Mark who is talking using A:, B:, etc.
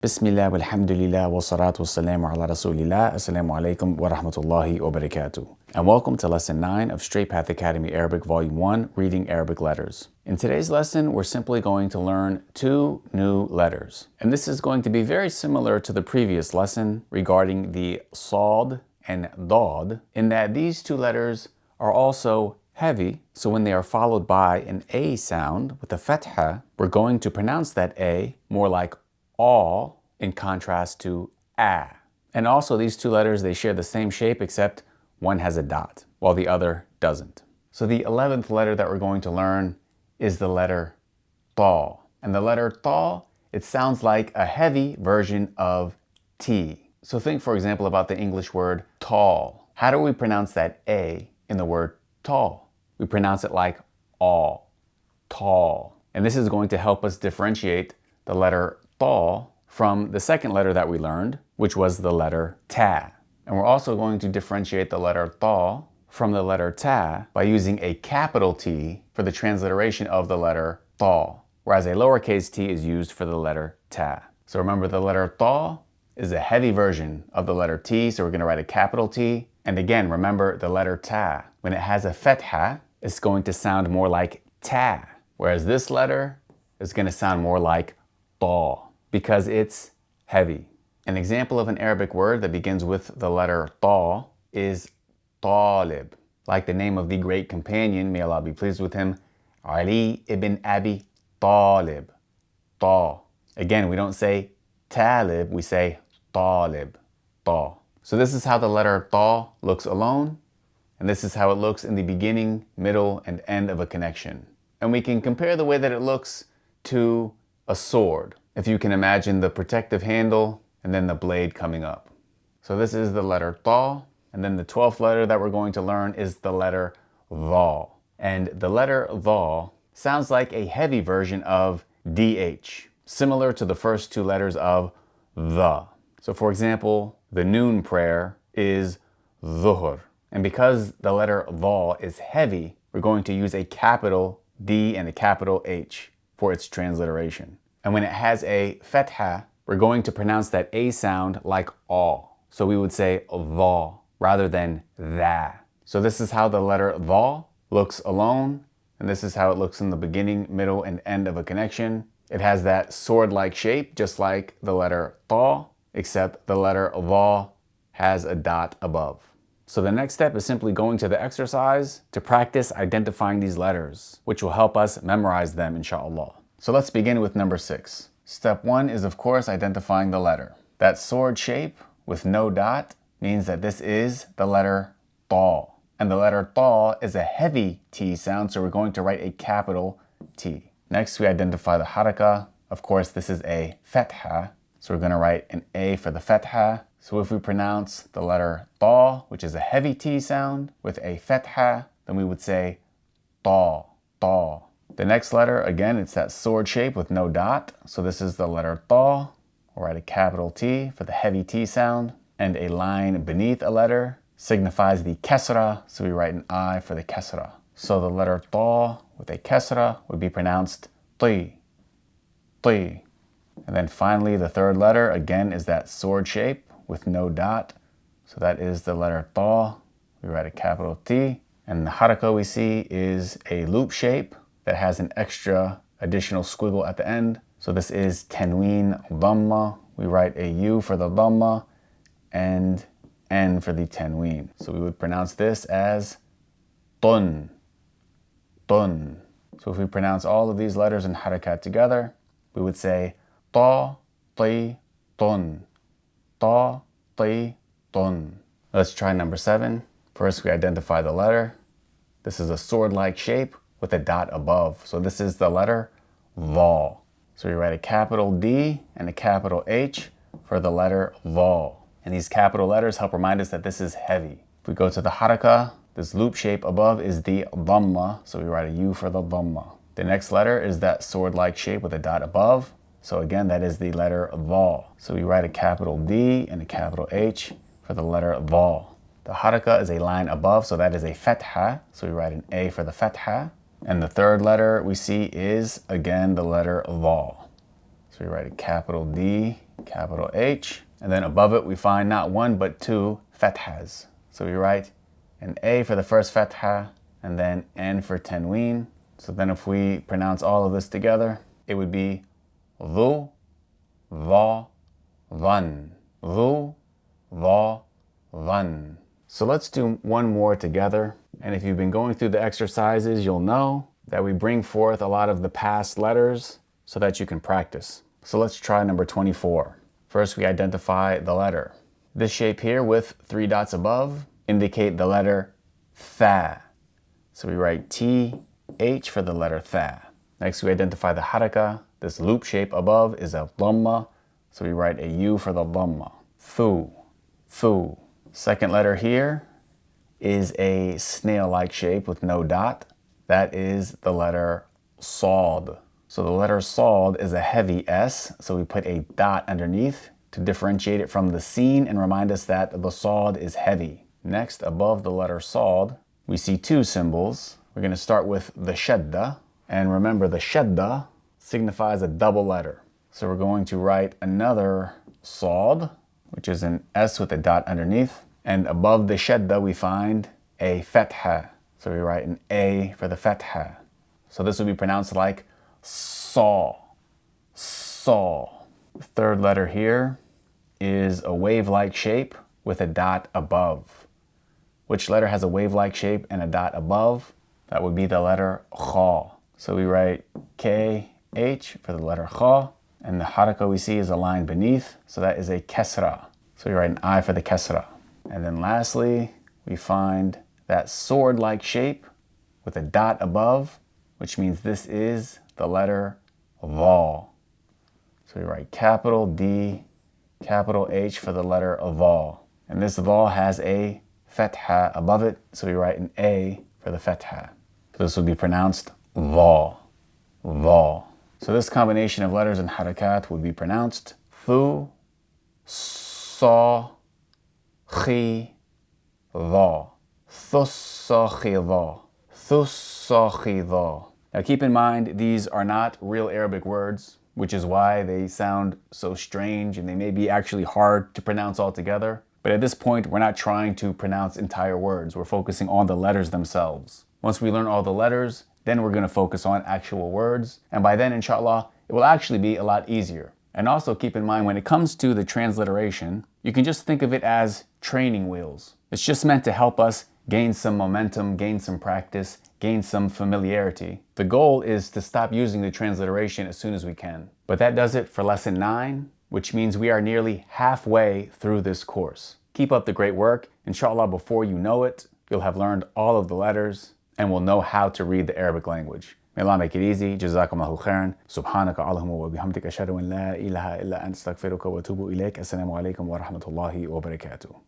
A: Bismillah walhamdulillah wa salatu wassalamu ala rasulillah. Assalamu alaikum wa rahmatullahi wa barakatuh. And welcome to lesson 9 of Straight Path Academy Arabic Volume 1, Reading Arabic Letters. In today's lesson, we're simply going to learn 2 new letters. And this is going to be very similar to the previous lesson regarding the Sad and Dad, in that these 2 letters are also heavy. So when they are followed by an A sound with a fatha, we're going to pronounce that A more like all in contrast to a. And also these 2 letters, they share the same shape except one has a dot while the other doesn't. So the 11th letter that we're going to learn is the letter ta. And the letter ta, it sounds like a heavy version of T. So think, for example, about the English word tall. How do we pronounce that A in the word tall? We pronounce it like all, tall. And this is going to help us differentiate the letter ta from the second letter that we learned, which was the letter ta. And we're also going to differentiate the letter ta from the letter ta by using a capital T for the transliteration of the letter ta, whereas a lowercase t is used for the letter ta. So remember, the letter ta is a heavy version of the letter T, so we're going to write a capital T. And again, remember the letter ta, when it has a fatha, it's going to sound more like ta, whereas this letter is going to sound more like ta, because it's heavy. An example of an Arabic word that begins with the letter ta is talib, like the name of the great companion, may Allah be pleased with him, Ali ibn Abi Talib, ta. Again, we don't say talib, we say talib, ta. So this is how the letter ta looks alone, and this is how it looks in the beginning, middle, and end of a connection. And we can compare the way that it looks to a sword, if you can imagine the protective handle and then the blade coming up. So this is the letter ta, and then the 12th letter that we're going to learn is the letter dha. And the letter dha sounds like a heavy version of dh, similar to the first 2 letters of the. So for example, the noon prayer is dhuhr. And because the letter dha is heavy, we're going to use a capital D and a capital H for its transliteration. And when it has a fatha, we're going to pronounce that A sound like all. So we would say dha rather than tha. So this is how the letter dha looks alone, and this is how it looks in the beginning, middle, and end of a connection. It has that sword-like shape, just like the letter ta, except the letter dha has a dot above. So the next step is simply going to the exercise to practice identifying these letters, which will help us memorize them, inshallah. So let's begin with number 6. Step 1 is, of course, identifying the letter. That sword shape with no dot means that this is the letter ta. And the letter ta is a heavy T sound, so we're going to write a capital T. Next, we identify the haraka. Of course, this is a fatha, so we're going to write an A for the fatha. So if we pronounce the letter ta, which is a heavy T sound, with a fatha, then we would say ta, ta. The next letter, again, it's that sword shape with no dot. So this is the letter ta. We'll write a capital T for the heavy T sound. And a line beneath a letter signifies the kesra. So we write an I for the kesra. So the letter ta with a kesra would be pronounced ti, ti. And then finally, the third letter, again, is that sword shape with no dot. So that is the letter ta. We write a capital T. And the haraka we see is a loop shape that has an extra additional squiggle at the end. So this is tanween dhamma. We write a U for the dhamma and N for the tanween. So we would pronounce this as tun, tun. So if we pronounce all of these letters in harakat together, we would say ta, ti, tun, ta, ti, tun. Let's try number 7. First, we identify the letter. This is a sword-like shape with a dot above. So this is the letter dha. So we write a capital D and a capital H for the letter dha. And these capital letters help remind us that this is heavy. If we go to the haraka, this loop shape above is the dhamma. So we write a U for the dhamma. The next letter is that sword-like shape with a dot above. So again, that is the letter dha. So we write a capital D and a capital H for the letter dha. The haraka is a line above, so that is a fatha. So we write an A for the fatha. And the third letter we see is, again, the letter dha. So we write a capital D capital H. And then above it, we find not one, but two fathas. So we write an A for the first fatha, and then N for tanween. So then if we pronounce all of this together, it would be dhu, dha, dhan. Dhu, dha, dhan. So let's do one more together. And if you've been going through the exercises, you'll know that we bring forth a lot of the past letters so that you can practice. So let's try number 24. First, we identify the letter. This shape here with 3 dots above indicate the letter tha. So we write T-H for the letter tha. Next, we identify the haraka. This loop shape above is a dhamma. So we write a U for the dhamma. Thu, thu. Second letter here is a snail-like shape with no dot. That is the letter sad. So the letter sad is a heavy S, so we put a dot underneath to differentiate it from the sin and remind us that the sad is heavy. Next, above the letter sad, we see 2 symbols. We're going to start with the shadda, and remember the shadda signifies a double letter. So we're going to write another sad, which is an S with a dot underneath, and above the shadda we find a fatha. So we write an A for the fatha. So this would be pronounced like saw, saw. The third letter here is a wave-like shape with a dot above. Which letter has a wave-like shape and a dot above? That would be the letter kha. So we write K-H for the letter kha, and the haraka we see is a line beneath, so that is a kesra. So we write an I for the kesra. And then lastly, we find that sword-like shape with a dot above, which means this is the letter dha. So we write capital D, capital H for the letter dha. And this dha has a fatha above it, so we write an A for the fatha. So this would be pronounced dha, dha. So this combination of letters and harakat would be pronounced thu, sa, khi, dha. Thus-sa-khi-dha. Thus-sa-khi-dha. Now keep in mind, these are not real Arabic words, which is why they sound so strange and they may be actually hard to pronounce altogether. But at this point, we're not trying to pronounce entire words. We're focusing on the letters themselves. Once we learn all the letters, then we're going to focus on actual words. And by then, inshallah, it will actually be a lot easier. And also keep in mind, when it comes to the transliteration, you can just think of it as training wheels. It's just meant to help us gain some momentum, gain some practice, gain some familiarity. The goal is to stop using the transliteration as soon as we can. But that does it for lesson 9, which means we are nearly halfway through this course. Keep up the great work. Inshallah, before you know it, you'll have learned all of the letters and will know how to read the Arabic language. May Allah make it easy. Jazakumullahu khairan. Subhanaka Allahumma wa bihamdika ashhadu an la ilaha illa anta astaghfiruka wa atubu ilayk. Assalamu alaikum wa rahmatullahi wa barakatuh.